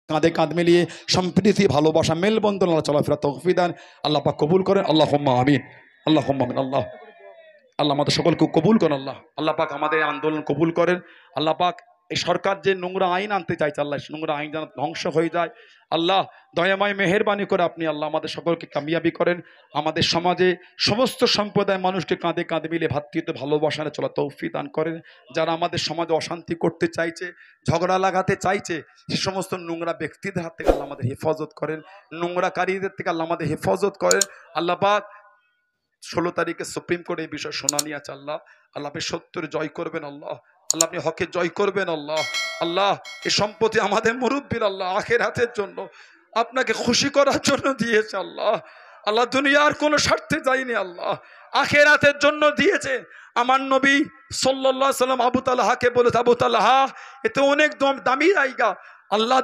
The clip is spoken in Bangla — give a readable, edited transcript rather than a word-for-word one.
কাঁধে কাঁধ মিলিয়ে সম্প্রীতি ভালোবাসা মেলবন্ধন আল্লাহ চলাফেরা তৌফিক দান আল্লাহ পাক কবুল করেন। আল্লাহুম্মা আমিন। আল্লাহুম্মা আমিন। আল্লাহ আল্লাহ আমাদের সকলকে কবুল করেন। আল্লাহ আল্লাহ পাক আমাদের আন্দোলন কবুল করেন। আল্লাহ পাক এই সরকার যে নোংরা আইন আনতে চাইছে, আল্লাহ নোংরা আইন যেন ধ্বংস হয়ে যায়। আল্লাহ দয়াময় মেহেরবানি করে আপনি আল্লাহ আমাদের সকলকে কামিয়াবি করেন। আমাদের সমাজে সমস্ত সম্প্রদায়ের মানুষকে কাঁধে কাঁধে মিলে ভ্রাতৃত্ব ভালোবাসায় চলা তৌফিক দান করেন। যারা আমাদের সমাজে অশান্তি করতে চাইছে, ঝগড়া লাগাতে চাইছে, সে সমস্ত নোংরা ব্যক্তিদের হাত থেকে আল্লাহ আমাদের হেফাজত করেন। নোংরাকারীদের থেকে আল্লাহ আমাদের হেফাজত করেন। আল্লাহ পাক 16 তারিখে সুপ্রিম কোর্টে এই বিষয় শুনানি আছে। আল্লাহ আল্লাহ আপনি সত্যের জয় করবেন। আল্লাহ আল্লাহ আপনি হকের জয় করবেন। আল্লাহ আল্লাহ এই সম্পত্তি আমাদের মুরব্বীর আল্লাহ আখিরাতের জন্য আপনাকে খুশি করার জন্য দিয়েছে। আল্লাহ আল্লাহ দুনিয়ার কোনো স্বার্থে যায়নি, আল্লাহ আখিরাতের জন্য দিয়েছে। আমার নবী সাল্লাল্লাহু আলাইহি ওয়াসাল্লাম আবু তালহাকে বলে, আবু তালহা এতে অনেক দামি জায়গা আল্লাহ